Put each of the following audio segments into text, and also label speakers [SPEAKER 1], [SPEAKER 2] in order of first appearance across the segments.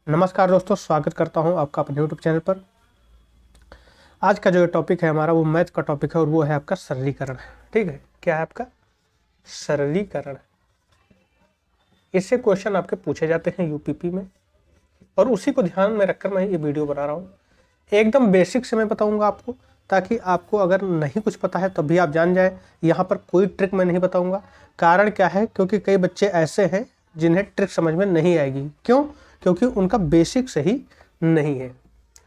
[SPEAKER 1] नमस्कार दोस्तों, स्वागत करता हूं आपका अपने यूट्यूब चैनल पर। आज का जो टॉपिक है हमारा वो मैथ का टॉपिक है और वो है आपका सरलीकरण। ठीक है, क्या है आपका सरलीकरण। इससे क्वेश्चन आपके पूछे जाते हैं यूपीपी में और उसी को ध्यान में रखकर मैं ये वीडियो बना रहा हूँ। एकदम बेसिक से मैं बताऊँगा आपको, ताकि आपको अगर नहीं कुछ पता है तब भी आप जान जाए। यहाँ पर कोई ट्रिक मैं नहीं बताऊँगा। कारण क्या है, क्योंकि कई बच्चे ऐसे हैं जिन्हें ट्रिक समझ में नहीं आएगी। क्यों? क्योंकि उनका बेसिक सही नहीं है।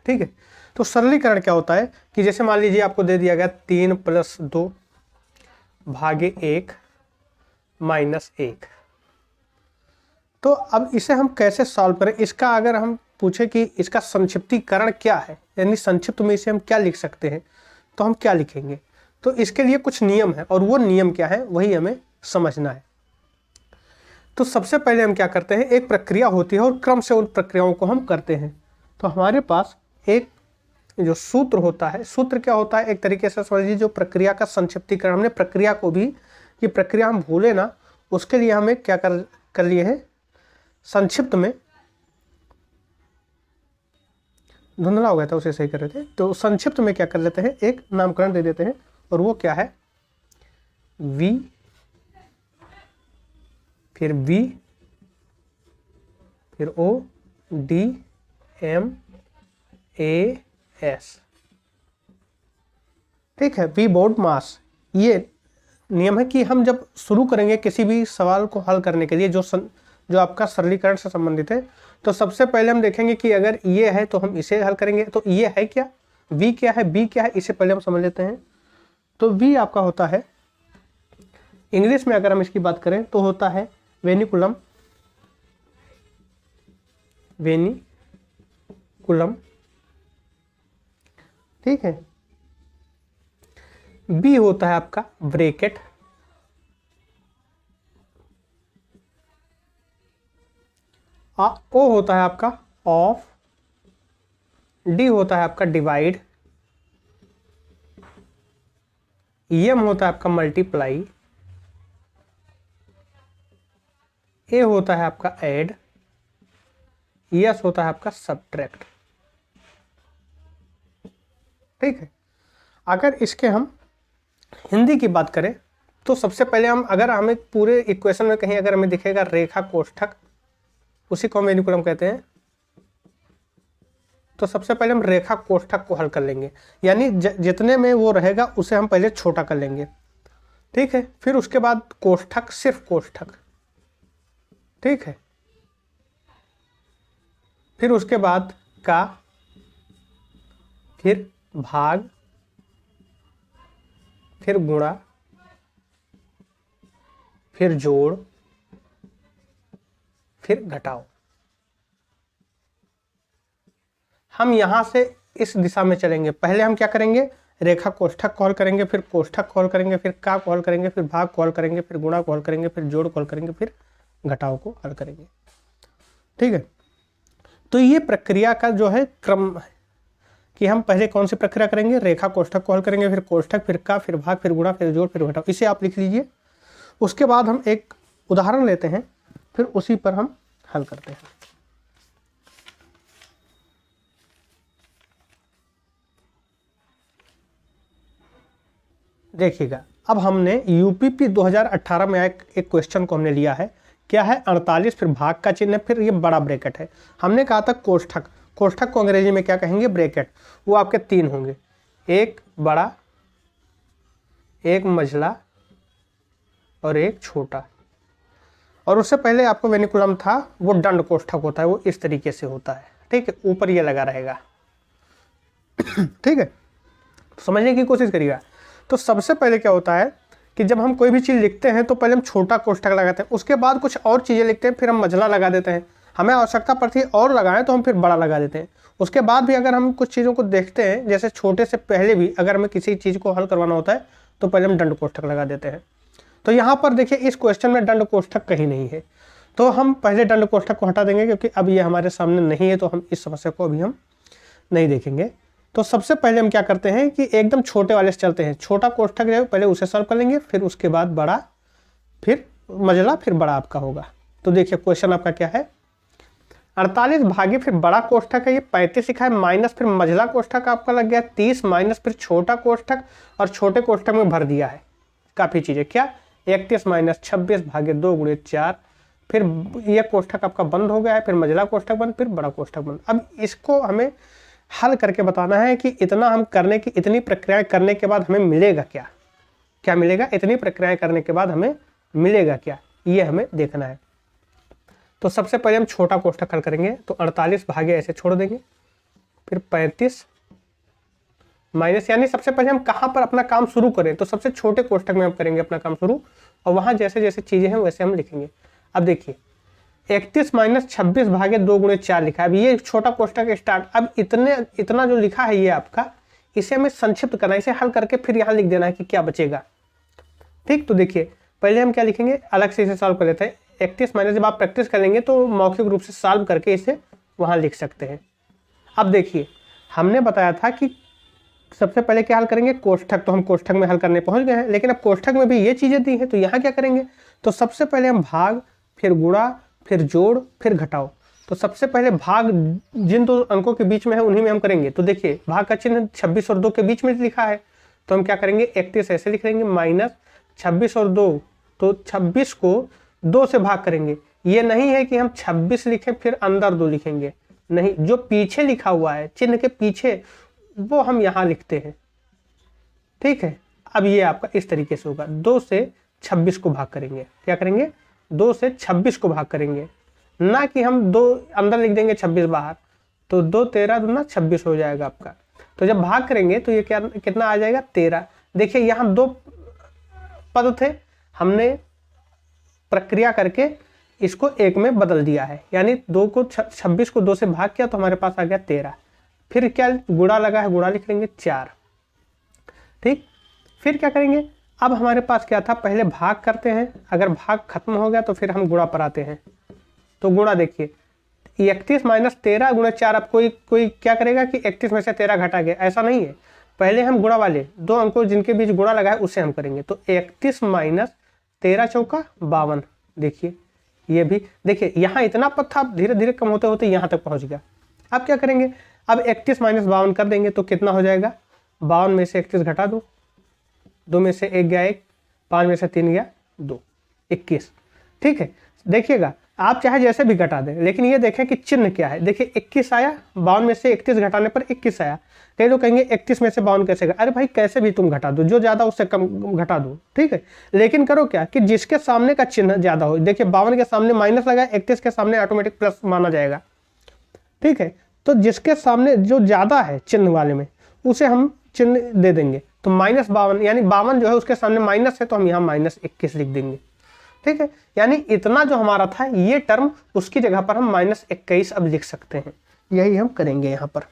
[SPEAKER 1] ठीक है, तो सरलीकरण क्या होता है कि जैसे मान लीजिए आपको दे दिया गया 3 + 2 भागे 1 माइनस 1। तो अब इसे हम कैसे सॉल्व करें, इसका अगर हम पूछे कि इसका संक्षिप्तीकरण क्या है, यानी संक्षिप्त में इसे हम क्या लिख सकते हैं, तो हम क्या लिखेंगे। तो इसके लिए कुछ नियम है और वो नियम क्या है वही हमें समझना है। तो सबसे पहले हम क्या करते हैं, एक प्रक्रिया होती है और क्रम से उन प्रक्रियाओं को हम करते हैं। तो हमारे पास एक जो सूत्र होता है, सूत्र क्या होता है, एक तरीके से समझ लीजिए जो प्रक्रिया का संक्षिप्तीकरण। हमने प्रक्रिया को भी, ये प्रक्रिया हम भूले ना, उसके लिए हमें क्या कर लिए हैं, संक्षिप्त में धुंधला हो गया था उसे सही कर रहे थे, तो संक्षिप्त में क्या कर लेते हैं, एक नामकरण दे देते हैं और वो क्या है, v, फिर v, फिर o, d, m, a, s। ठीक है, v बोर्ड मास। ये नियम है कि हम जब शुरू करेंगे किसी भी सवाल को हल करने के लिए जो आपका सरलीकरण से संबंधित है, तो सबसे पहले हम देखेंगे कि अगर ये है तो हम इसे हल करेंगे। तो ये है क्या, v क्या है, b क्या है, इसे पहले हम समझ लेते हैं। तो v आपका होता है, इंग्लिश में अगर हम इसकी बात करें तो होता है वेनिकुलम, वेनिकुलम। ठीक है, b होता है आपका ब्रैकेट, ओ होता है आपका ऑफ, डी होता है आपका डिवाइड, एम होता है आपका मल्टीप्लाई, ए होता है आपका ऐड, एस होता है आपका सब्ट्रैक्ट। ठीक है, अगर इसके हम हिंदी की बात करें तो सबसे पहले हम, अगर हमें पूरे इक्वेशन में कहीं अगर हमें दिखेगा रेखा कोष्ठक, उसी को हम वेनिकुलम कहते हैं, तो सबसे पहले हम रेखा कोष्ठक को हल कर लेंगे, यानी जितने में वो रहेगा उसे हम पहले छोटा कर लेंगे। ठीक है, फिर उसके बाद कोष्ठक, सिर्फ कोष्ठक। ठीक है, फिर उसके बाद का, फिर भाग, फिर गुणा, फिर जोड़, फिर घटाओ। हम यहां से इस दिशा में चलेंगे। पहले हम क्या करेंगे, रेखा कोष्ठक कॉल करेंगे, फिर कोष्ठक कॉल करेंगे, फिर का कॉल करेंगे, फिर भाग कॉल करेंगे, फिर गुणा कॉल करेंगे, फिर जोड़ कॉल करेंगे, फिर घटाओ को हल करेंगे। ठीक है, तो ये प्रक्रिया का जो है क्रम है कि हम पहले कौन सी प्रक्रिया करेंगे, रेखा कोष्ठक कॉल करेंगे, फिर कोष्ठक, फिर का, फिर भाग, फिर गुणा, फिर जोड़, फिर घटाओ। इसे आप लिख लीजिए। उसके बाद हम एक उदाहरण लेते हैं, फिर उसी पर हम हल करते हैं। देखिएगा, अब हमने यूपीपी 2018 में एक क्वेश्चन को हमने लिया है। क्या है, 48, फिर भाग का चिन्ह है, फिर ये बड़ा ब्रैकेट है। हमने कहा था कोष्ठक, कोष्ठक को अंग्रेजी में क्या कहेंगे, ब्रैकेट। वो आपके 3 होंगे, एक बड़ा, एक मझला और एक छोटा। और उससे पहले आपको वेनिकुलम था, वो दंड कोष्ठक होता है, वो इस तरीके से होता है। ठीक है, ऊपर ये लगा रहेगा। ठीक है, तो समझने की कोशिश करिएगा। तो सबसे पहले क्या होता है कि जब हम कोई भी चीज़ लिखते हैं तो पहले हम छोटा कोष्ठक लगाते हैं, उसके बाद कुछ और चीज़ें लिखते हैं, फिर हम मझला लगा देते हैं। हमें आवश्यकता पड़ती है और लगाएं तो हम फिर बड़ा लगा देते हैं। उसके बाद भी अगर हम कुछ चीज़ों को देखते हैं, जैसे छोटे से पहले भी अगर हमें किसी चीज़ को हल करवाना होता है तो पहले हम दंड कोष्ठक लगा देते हैं। तो यहाँ पर देखिए, इस क्वेश्चन में दंड कोष्ठक कहीं नहीं है, तो हम पहले दंड कोष्ठक को हटा देंगे, क्योंकि अब ये हमारे सामने नहीं है, तो हम इस समस्या को अभी हम नहीं देखेंगे। तो सबसे पहले हम क्या करते हैं कि एकदम छोटे वाले से चलते हैं। छोटा कोष्ठक जो है पहले उसे सॉल्व कर लेंगे, फिर उसके बाद बड़ा, फिर मझला, फिर बड़ा आपका होगा। तो देखिए क्वेश्चन आपका क्या है, 48 भागे फिर बड़ा कोष्ठक है ये 35 लिखा है, माइनस फिर मझला कोष्ठक आपका लग गया 30, माइनस फिर छोटा कोष्ठक और छोटे कोष्ठक में भर दिया है काफ़ी चीज़ें। क्या 31 माइनस 26 भागे 2 गुणे 4, फिर ये कोष्ठक आपका बंद हो गया है, फिर मझला कोष्ठक बंद, फिर बड़ा कोष्ठक बंद। अब इसको हमें हल करके बताना है कि इतना हम करने की, इतनी प्रक्रियाएं करने के बाद हमें मिलेगा क्या, क्या मिलेगा, इतनी प्रक्रियाएं करने के बाद हमें मिलेगा क्या, ये हमें देखना है। तो सबसे पहले हम छोटा कोष्ठक हल करेंगे, तो 48 भागे ऐसे छोड़ देंगे, फिर 35 माइनस, यानी सबसे पहले हम कहाँ पर अपना काम शुरू करें, तो सबसे छोटे कोष्ठक में हम करेंगे अपना काम शुरू, और वहाँ जैसे जैसे चीज़ें हैं वैसे हम लिखेंगे। अब देखिए 31 माइनस 26 भागे 2 गुणे 4 लिखा है। अब ये छोटा कोष्ठक स्टार्ट, अब इतना जो लिखा है ये आपका, इसे हमें संक्षिप्त करना है, इसे हल करके फिर यहाँ लिख देना है कि क्या बचेगा। ठीक, तो देखिए पहले हम क्या लिखेंगे, अलग से इसे सॉल्व कर लेते हैं। 31 माइनस, जब आप प्रैक्टिस करेंगे तो मौखिक रूप से सॉल्व करके इसे वहाँ लिख सकते हैं। अब देखिए हमने बताया था कि सबसे पहले क्या हल करेंगे, कोष्ठक, तो हम कोष्ठक में हल करने पहुंच गए हैं, लेकिन अब कोष्ठक में भी ये चीज़ें दी हैं, तो यहाँ क्या करेंगे, तो सबसे पहले हम भाग, फिर गुणा, फिर जोड़, फिर घटाओ। तो सबसे पहले भाग जिन दो अंकों के बीच में है उन्हीं में हम करेंगे। तो देखिए भाग का चिन्ह 26 और 2 के बीच में लिखा है, तो हम क्या करेंगे, 31 ऐसे लिख लेंगे, माइनस 26 और 2, तो 26 को 2 से भाग करेंगे। ये नहीं है कि हम 26 लिखें फिर अंदर 2 लिखेंगे, नहीं, जो पीछे लिखा हुआ है चिन्ह के पीछे वो हम यहाँ लिखते हैं। ठीक है, अब ये आपका इस तरीके से होगा, 2 से 26 को भाग करेंगे, क्या करेंगे, 2 से 26 को भाग करेंगे, ना कि हम 2 अंदर लिख देंगे 26 बाहर, तो 2 13 दूना 26 हो जाएगा आपका। तो जब भाग करेंगे तो ये क्या कितना आ जाएगा, 13। देखिए यहाँ 2 पद थे, हमने प्रक्रिया करके इसको 1 में बदल दिया है, यानी 26 को 2 से भाग किया तो हमारे पास आ गया 13। फिर क्या गुणा लगा है, गुणा लिख लेंगे 4। ठीक, फिर क्या करेंगे, अब हमारे पास क्या था, पहले भाग करते हैं, अगर भाग खत्म हो गया तो फिर हम गुणा पर आते हैं। तो गुणा देखिए 31 माइनस 13 गुणा 4। अब कोई क्या करेगा कि 31 में से 13 घटा गया, ऐसा नहीं है, पहले हम गुणा वाले 2 अंकों जिनके बीच गुणा लगा है उससे हम करेंगे। तो 31 माइनस 13 चौका 52। देखिए ये भी, देखिए यहाँ इतना पद था, धीरे धीरे कम होते होते यहाँ तक पहुँच गया। अब क्या करेंगे, अब 31 माइनस 52 कर देंगे तो कितना हो जाएगा, 52 में से 31 घटा दो, 2 में से 1 गया 1, 5 में से 3 गया 2, 21। ठीक है, देखिएगा आप चाहे जैसे भी घटा दें, लेकिन ये देखें कि चिन्ह क्या है। देखिए 21 आया, 52 में से 31 घटाने पर 21 आया। कई लोग कहेंगे 31 में से 52 कैसे, अरे भाई कैसे भी तुम घटा दो, जो ज़्यादा उससे कम घटा दो, ठीक है, लेकिन करो क्या कि जिसके सामने का चिन्ह ज़्यादा हो। देखिए 52 के सामने माइनस लगा, 31 के सामने ऑटोमेटिक प्लस माना जाएगा। ठीक है, तो जिसके सामने जो ज़्यादा है चिन्ह वाले में उसे हम चिन्ह दे देंगे। तो माइनस 52, यानी 52 जो है उसके सामने माइनस है, तो हम यहाँ माइनस 21 लिख देंगे। ठीक है, यानी इतना जो हमारा था ये टर्म, उसकी जगह पर हम माइनस 21 अब लिख सकते हैं। यही हम करेंगे यहाँ पर।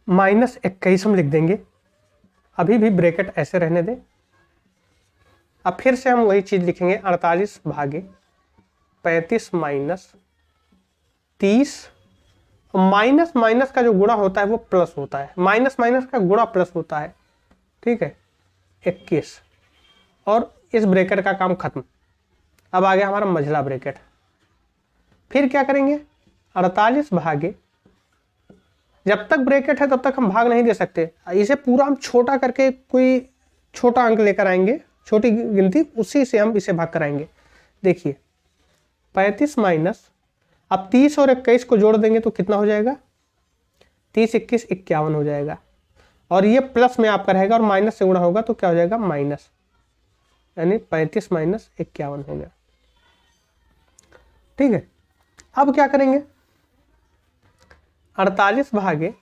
[SPEAKER 1] माइनस 21 हम लिख देंगे, अभी भी ब्रैकेट ऐसे रहने दें। अब फिर से हम वही चीज लिखेंगे, 48 भागे 35 माइनस 30। माइनस माइनस का जो गुणा होता है वो प्लस होता है, माइनस माइनस का गुणा प्लस होता है। ठीक है, 21, और इस ब्रैकेट का काम खत्म। अब आ गया हमारा मझला ब्रैकेट। फिर क्या करेंगे, 48 भागे, जब तक ब्रैकेट है तब तक हम भाग नहीं दे सकते, इसे पूरा हम छोटा करके कोई छोटा अंक लेकर आएंगे, छोटी गिनती, उसी से हम इसे भाग कराएंगे। देखिए 35 माइनस, अब 30 और 21 को जोड़ देंगे तो कितना हो जाएगा, 30 21 51 हो जाएगा, और ये प्लस में आपका रहेगा और माइनस से गुणा होगा तो क्या हो जाएगा, माइनस, यानी 35 माइनस 51 हो गया। ठीक है, अब क्या करेंगे, 48 भागे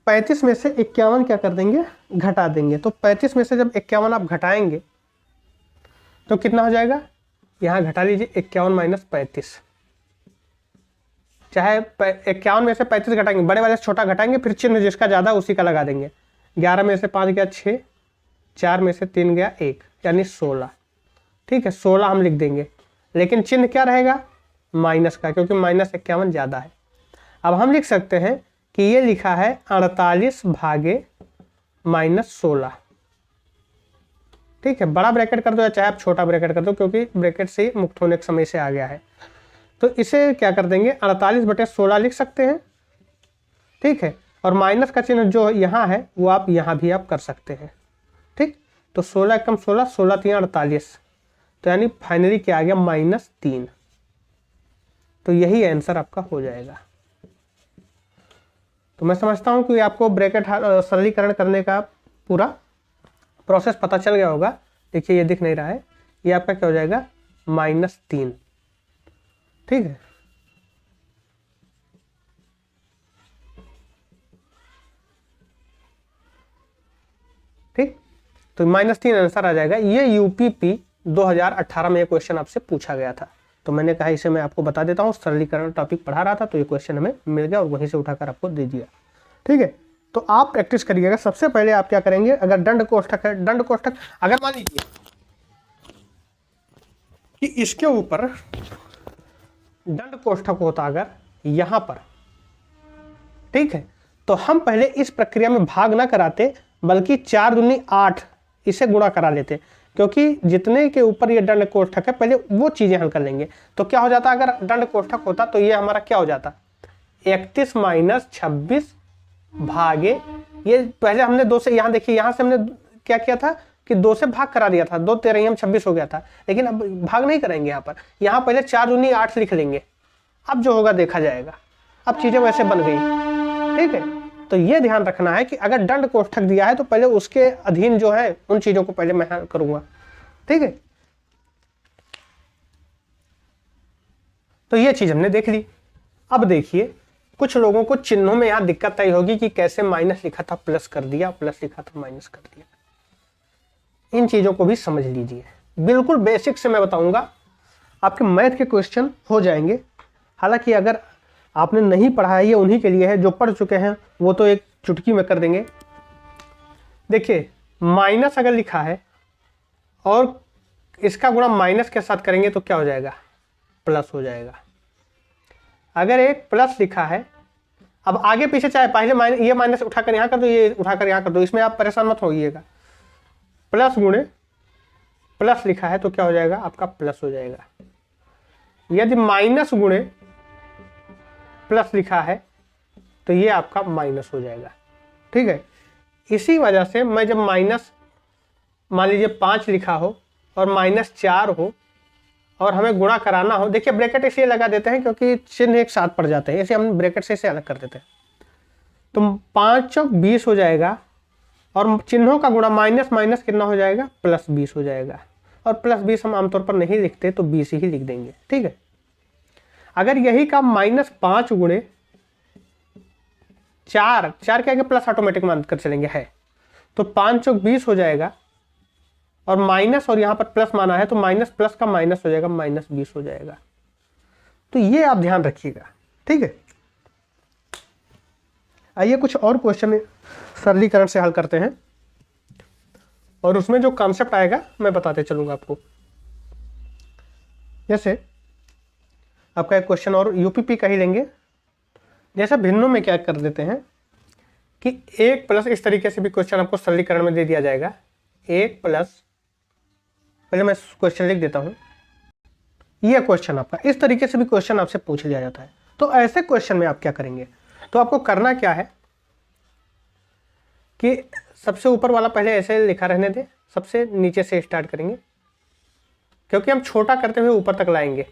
[SPEAKER 1] 35 में से 51 क्या कर देंगे, घटा देंगे। तो 35 में से जब 51 आप घटाएंगे तो कितना हो जाएगा, यहाँ घटा लीजिए 51 माइनस 35, चाहे 51 में से 35 घटाएंगे, बड़े वाले से छोटा घटाएंगे, फिर चिन्ह जिसका ज़्यादा उसी का लगा देंगे। 11 में से 5 गया 6, 4 में से 3 गया 1, यानी 16। ठीक है, 16 हम लिख देंगे, लेकिन चिन्ह क्या रहेगा, माइनस का, क्योंकि माइनस 51 ज़्यादा है। अब हम लिख सकते हैं कि ये लिखा है 48 भागे -16। ठीक है, बड़ा ब्रैकेट कर दो या चाहे आप छोटा ब्रैकेट कर दो, क्योंकि ब्रैकेट से मुक्त होने के समय से आ गया है। तो इसे क्या कर देंगे, 48/16 लिख सकते हैं। ठीक है, और माइनस का चिन्ह जो यहाँ है वो आप यहाँ भी आप कर सकते हैं। ठीक, तो 16 एकम 16, 16 3 48, तो यानी फाइनली क्या आ गया, -3। तो यही आंसर आपका हो जाएगा। तो मैं समझता हूँ कि आपको ब्रैकेट सरलीकरण करने का पूरा प्रोसेस पता चल गया होगा। देखिए ये दिख नहीं रहा है, ये आपका क्या हो जाएगा, -3। ठीक है, ठीक, तो -3 आंसर आ जाएगा। ये यूपीपी 2018 में ये क्वेश्चन आपसे पूछा गया था, तो मैंने कहा इसे मैं आपको बता देता हूँ। सरलीकरण टॉपिक पढ़ा रहा था तो ये क्वेश्चन हमें मिल गया और वहीं से उठाकर आपको दे दिया। ठीक है, तो आप प्रैक्टिस करिएगा। सबसे पहले आप क्या करेंगे, अगर दंड कोष्ठक है, दंड कोष्ठक अगर मान लीजिए कि इसके ऊपर दंड कोष्ठक होता अगर यहां पर, ठीक है, तो हम पहले इस प्रक्रिया में भाग ना कराते, बल्कि 4 दूनी 8 इसे गुणा करा लेते, क्योंकि जितने के ऊपर ये दंड कोष्ठक है पहले वो चीजें हल कर लेंगे। तो क्या हो जाता, अगर दंड कोष्ठक होता तो ये हमारा क्या हो जाता, 31 - 26 भागे, ये पहले हमने 2 से, यहाँ देखिए यहाँ से हमने क्या किया था कि 2 से भाग करा दिया था, 2 13 26 हो गया था। लेकिन अब भाग नहीं करेंगे यहाँ पर, यहाँ पहले 4 दूनी 8 लिख लेंगे। अब जो होगा देखा जाएगा। अब चीजें वैसे बन गई। ठीक है, तो ये ध्यान रखना है कि अगर दंड कोष्ठक दिया है तो पहले उसके अधीन जो है उन चीजों को पहले मैं हल करूंगा। ठीक है, तो ये चीज हमने देख ली। अब देखिए कुछ लोगों को चिन्हों में यहाँ दिक्कत आई होगी कि कैसे माइनस लिखा था प्लस कर दिया, प्लस लिखा था माइनस कर दिया। इन चीजों को भी समझ लीजिए, बिल्कुल बेसिक से मैं बताऊंगा, आपके मैथ के क्वेश्चन हो जाएंगे। हालांकि अगर आपने नहीं पढ़ा है, ये उन्हीं के लिए है, जो पढ़ चुके हैं वो तो एक चुटकी में कर देंगे। देखिए माइनस अगर लिखा है और इसका गुणा माइनस के साथ करेंगे तो क्या हो जाएगा, प्लस हो जाएगा। अगर एक प्लस लिखा है, अब आगे पीछे चाहे पहले माइनस, ये माइनस उठाकर यहाँ कर दो, ये उठाकर यहाँ कर दो, इसमें आप परेशान मत होइएगा। प्लस गुणे प्लस लिखा है तो क्या हो जाएगा, आपका प्लस हो जाएगा। यदि माइनस गुणे प्लस लिखा है तो ये आपका माइनस हो जाएगा। ठीक है, इसी वजह से मैं जब माइनस, मान लीजिए 5 लिखा हो और -4 हो और हमें गुणा कराना हो, देखिए ब्रैकेट इसलिए लगा देते हैं क्योंकि चिन्ह एक साथ पड़ जाते हैं, इसे हम ब्रैकेट से इसे अलग कर देते हैं। तो 5 चौक 20 हो जाएगा और चिन्हों का गुणा माइनस माइनस कितना हो जाएगा, +20 हो जाएगा। और +20 हम आमतौर पर नहीं लिखते तो 20 ही लिख देंगे। ठीक है, अगर यही का -5 गुणे 4, 4 के आगे प्लस ऑटोमेटिक मान कर चलेंगे है, तो 5 चौक 20 हो जाएगा और माइनस, और यहाँ पर प्लस माना है तो माइनस प्लस का माइनस हो जाएगा, -20 हो जाएगा। तो ये आप ध्यान रखिएगा। ठीक है, आइए कुछ और क्वेश्चन सरलीकरण से हल करते हैं और उसमें जो कॉन्सेप्ट आएगा मैं बताते चलूंगा आपको। जैसे आपका एक क्वेश्चन और यूपीपी का ही लेंगे। जैसा भिन्नों में क्या कर देते हैं कि 1 प्लस, इस तरीके से भी क्वेश्चन आपको सरलीकरण में दे दिया जाएगा। 1 प्लस, पहले मैं क्वेश्चन लिख देता हूं, यह क्वेश्चन आपका, इस तरीके से भी क्वेश्चन आपसे पूछ लिया जाता है। तो ऐसे क्वेश्चन में आप क्या करेंगे, तो आपको करना क्या है कि सबसे ऊपर वाला पहले ऐसे लिखा रहने दे, सबसे नीचे से स्टार्ट करेंगे क्योंकि हम छोटा करते हुए ऊपर तक लाएंगे।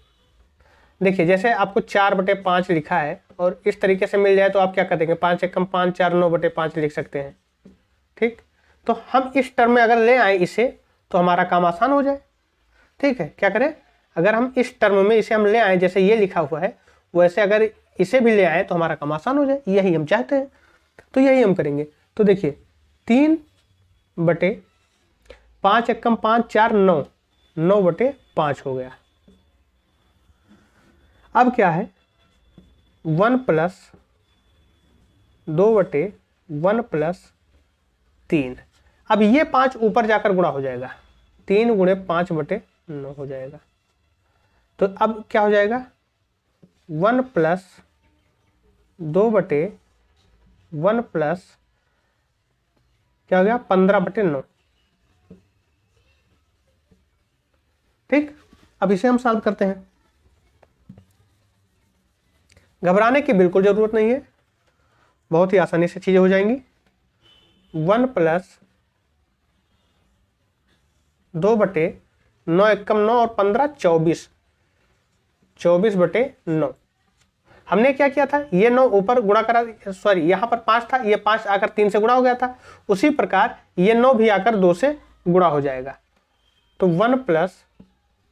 [SPEAKER 1] देखिए जैसे आपको 4/5 लिखा है और इस तरीके से मिल जाए तो आप क्या कर देंगे, 5 एकम 5, 4 9/5 लिख सकते हैं। ठीक, तो हम इस टर्म में अगर ले आए इसे तो हमारा काम आसान हो जाए। ठीक है, क्या करें, अगर हम इस टर्म में इसे हम ले आए, जैसे ये लिखा हुआ है वैसे अगर इसे भी ले आए तो हमारा काम आसान हो जाए, यही हम चाहते हैं। तो यही हम करेंगे। तो देखिए 3/5 एकम 5, 4 9, 9/5 हो गया। अब क्या है, 1 + 2/1 + 3। अब ये 5 ऊपर जाकर गुणा हो जाएगा, 3 × 5/9 हो जाएगा। तो अब क्या हो जाएगा, 1 + 2/1 1 प्लस क्या हो गया 15/9। ठीक, अब इसे हम सॉल्व करते हैं। घबराने की बिल्कुल जरूरत नहीं है, बहुत ही आसानी से चीजें हो जाएंगी। 1 प्लस 2/9 एकम 9 और 15 24, 24/9। हमने क्या किया था, ये 9 ऊपर गुणा करा, सॉरी यहाँ पर 5 था, ये 5 आकर 3 से गुणा हो गया था। उसी प्रकार ये 9 भी आकर 2 से गुणा हो जाएगा। तो 1 प्लस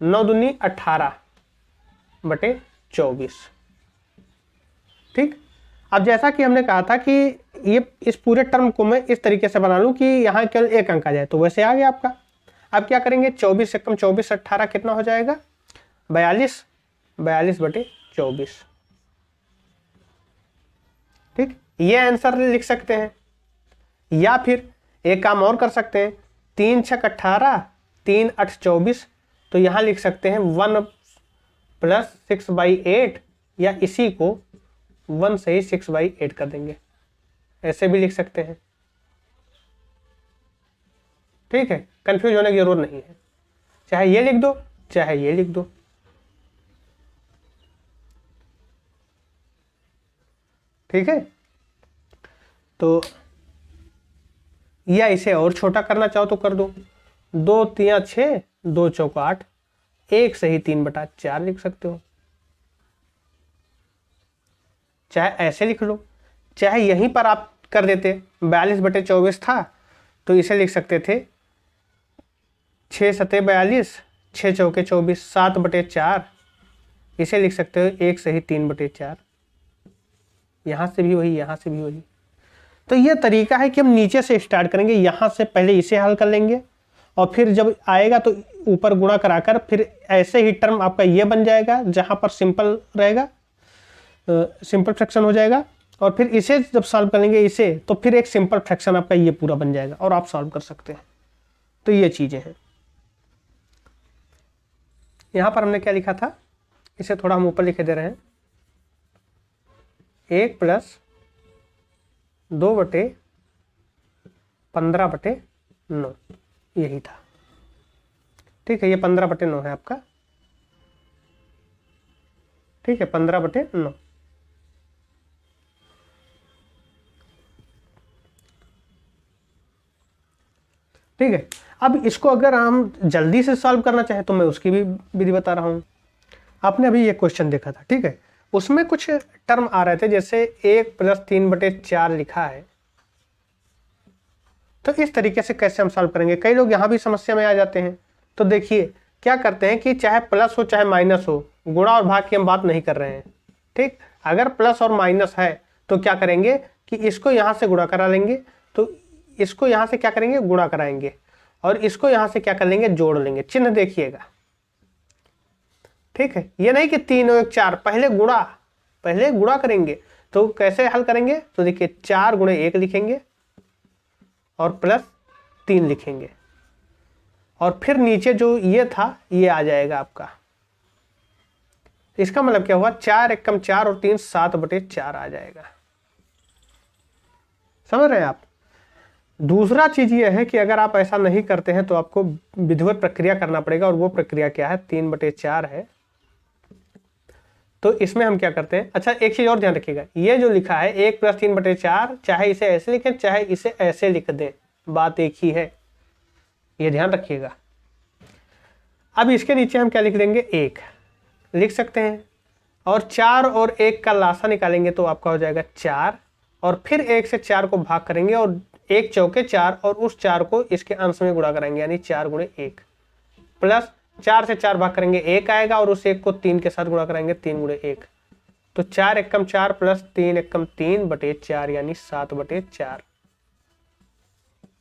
[SPEAKER 1] 9 दूनी 18/24। ठीक, अब जैसा कि हमने कहा था कि ये इस पूरे टर्म को मैं इस तरीके से बना लूं कि यहाँ केवल एक अंक आ जाए, तो वैसे आ गया आपका। अब क्या करेंगे, 24 एकम 24 18 कितना हो जाएगा 42, 42/24। ठीक, ये आंसर लिख सकते हैं, या फिर एक काम और कर सकते हैं, 3 छक 18, 3 8 24, तो यहां लिख सकते हैं 1 प्लस 6/8, या इसी को 1 से ही 6/8 कर देंगे, ऐसे भी लिख सकते हैं। ठीक है, कंफ्यूज होने की जरूरत नहीं है, चाहे ये लिख दो चाहे ये लिख दो। ठीक है, तो या इसे और छोटा करना चाहो तो कर दो, 2 3 6, 2 चौका 8, 1 से ही 3/4 लिख सकते हो। चाहे ऐसे लिख लो, चाहे यहीं पर आप कर देते, 42/24 था तो इसे लिख सकते थे 6 सते 42, 6 चौके 24, 7/4, इसे लिख सकते हो 1 से ही 3/4। यहां से भी वही, यहां से भी वही। तो ये तरीका है कि हम नीचे से स्टार्ट करेंगे, यहां से पहले इसे हल कर लेंगे और फिर जब आएगा तो ऊपर गुणा कराकर फिर ऐसे ही टर्म आपका ये बन जाएगा, जहां पर सिंपल रहेगा, सिंपल फ्रैक्शन हो जाएगा। और फिर इसे जब सॉल्व करेंगे इसे, तो फिर एक सिंपल फ्रैक्शन आपका ये पूरा बन जाएगा और आप सॉल्व कर सकते हैं। तो ये चीजें हैं। यहां पर हमने क्या लिखा था, इसे थोड़ा हम ऊपर लिखे दे रहे हैं, 1 प्लस 2/15/9, यही था। ठीक है, ये 15/9 है आपका। ठीक है, 15/9। ठीक है, अब इसको अगर हम जल्दी से सॉल्व करना चाहे तो मैं उसकी भी विधि बता रहा हूं। आपने अभी ये क्वेश्चन देखा था, ठीक है, उसमें कुछ टर्म आ रहे थे, जैसे 1 प्लस 3/4 लिखा है। तो इस तरीके से कैसे हम सॉल्व करेंगे, कई लोग यहां भी समस्या में आ जाते हैं। तो देखिए क्या करते हैं कि चाहे प्लस हो चाहे माइनस हो, गुणा और भाग की हम बात नहीं कर रहे हैं। ठीक, अगर प्लस और माइनस है तो क्या करेंगे कि इसको यहां से गुणा करा लेंगे, तो इसको यहां से क्या करेंगे गुणा कराएंगे, और इसको यहां से क्या कर लेंगे जोड़ लेंगे। चिन्ह देखिएगा, ठीक है, ये नहीं कि 3 और 1 4, पहले गुणा करेंगे। तो कैसे हल करेंगे, तो देखिए 4 गुणे 1 लिखेंगे और प्लस 3 लिखेंगे, और फिर नीचे जो ये था ये आ जाएगा आपका। इसका मतलब क्या हुआ, 4 एकम 4 और 3 7/4 आ जाएगा। समझ रहे हैं आप। दूसरा चीज ये है कि अगर आप ऐसा नहीं करते हैं तो आपको विधिवत प्रक्रिया करना पड़ेगा, और वो प्रक्रिया क्या है, 3/4 है। तो इसमें हम क्या करते हैं, अच्छा एक चीज और ध्यान रखिएगा, ये जो लिखा है 1 प्लस 3/4, चाहे इसे ऐसे लिखें चाहे इसे ऐसे लिख दें, बात एक ही है, ये ध्यान रखिएगा। अब इसके नीचे हम क्या लिख देंगे, 1 लिख सकते हैं, और 4 और 1 का लासा निकालेंगे तो आपका हो जाएगा 4, और फिर 1 से 4 को भाग करेंगे और 1 चौके 4, और उस 4 को इसके अंश में गुणा कराएंगे, यानी 4 गुणे 1, प्लस 4 से 4 भाग करेंगे 1 आएगा, और उस 1 को 3 के साथ गुणा कराएंगे 3 गुणे 1, तो 4 एकम 4 प्लस 3 एकम 3/4, यानी 7/4।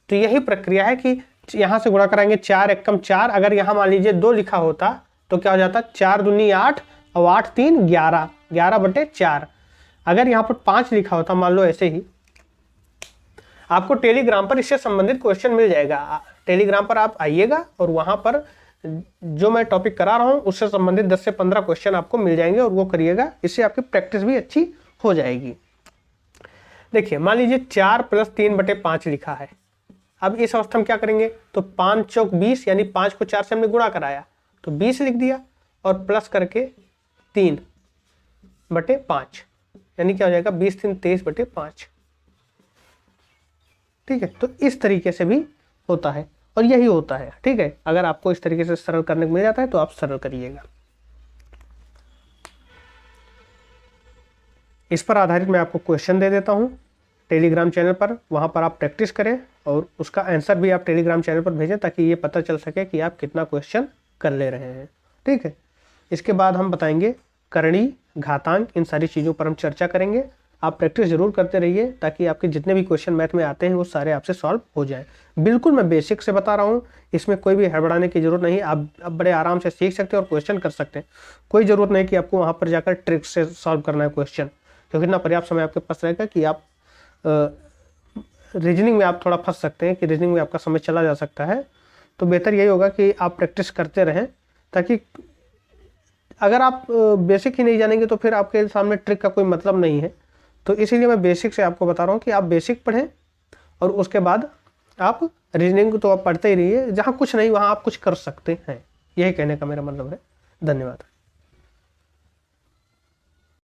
[SPEAKER 1] तो यही प्रक्रिया है कि यहां से गुणा कराएंगे 4 एकम 4, अगर यहां मान लीजिए 2 लिखा होता तो क्या हो जाता, 4 दूनी 8 और 8 3 11, 11/4। अगर यहाँ पर 5 लिखा होता, मान लो ऐसे ही, आपको टेलीग्राम पर इससे संबंधित क्वेश्चन मिल जाएगा। टेलीग्राम पर आप आइएगा और वहां पर जो मैं टॉपिक करा रहा हूं उससे संबंधित 10 से 15 क्वेश्चन आपको मिल जाएंगे, और वो करिएगा, इससे आपकी प्रैक्टिस भी अच्छी हो जाएगी। देखिए मान लीजिए 4 + 3/5 लिखा है। अब इस अवस्था में क्या करेंगे, तो 5 चौक 20, यानी 5 को 4 से हमने गुणा कराया तो 20 लिख दिया और प्लस करके 3/5, यानी क्या हो जाएगा 20 3 23/5। ठीक है, तो इस तरीके से भी होता है और यही होता है। ठीक है, अगर आपको इस तरीके से सरल करने को मिल जाता है तो आप सरल करिएगा। इस पर आधारित मैं आपको क्वेश्चन दे देता हूं टेलीग्राम चैनल पर, वहां पर आप प्रैक्टिस करें और उसका आंसर भी आप टेलीग्राम चैनल पर भेजें ताकि ये पता चल सके कि आप कितना क्वेश्चन कर ले रहे हैं। ठीक है, इसके बाद हम बताएंगे करणी, घातांक, इन सारी चीज़ों पर हम चर्चा करेंगे। आप प्रैक्टिस जरूर करते रहिए ताकि आपके जितने भी क्वेश्चन मैथ में आते हैं वो सारे आपसे सॉल्व हो जाएं। बिल्कुल मैं बेसिक से बता रहा हूँ, इसमें कोई भी हड़बड़ाने की जरूरत नहीं है। आप बड़े आराम से सीख सकते हैं और क्वेश्चन कर सकते हैं। कोई ज़रूरत नहीं कि आपको वहाँ पर जाकर ट्रिक से सॉल्व करना है क्वेश्चन, क्योंकि इतना पर्याप्त समय आपके पास रहेगा कि आप रीजनिंग में आप थोड़ा फंस सकते हैं, कि रीजनिंग में आपका समय चला जा सकता है। तो बेहतर यही होगा कि आप प्रैक्टिस करते रहें, ताकि अगर आप बेसिक ही नहीं जानेंगे तो फिर आपके सामने ट्रिक का कोई मतलब नहीं है। तो इसीलिए मैं बेसिक से आपको बता रहा हूँ कि आप बेसिक पढ़ें और उसके बाद आप रीजनिंग तो आप पढ़ते ही रहिए। जहाँ कुछ नहीं वहाँ आप कुछ कर सकते हैं, यही कहने का मेरा मतलब है। धन्यवाद।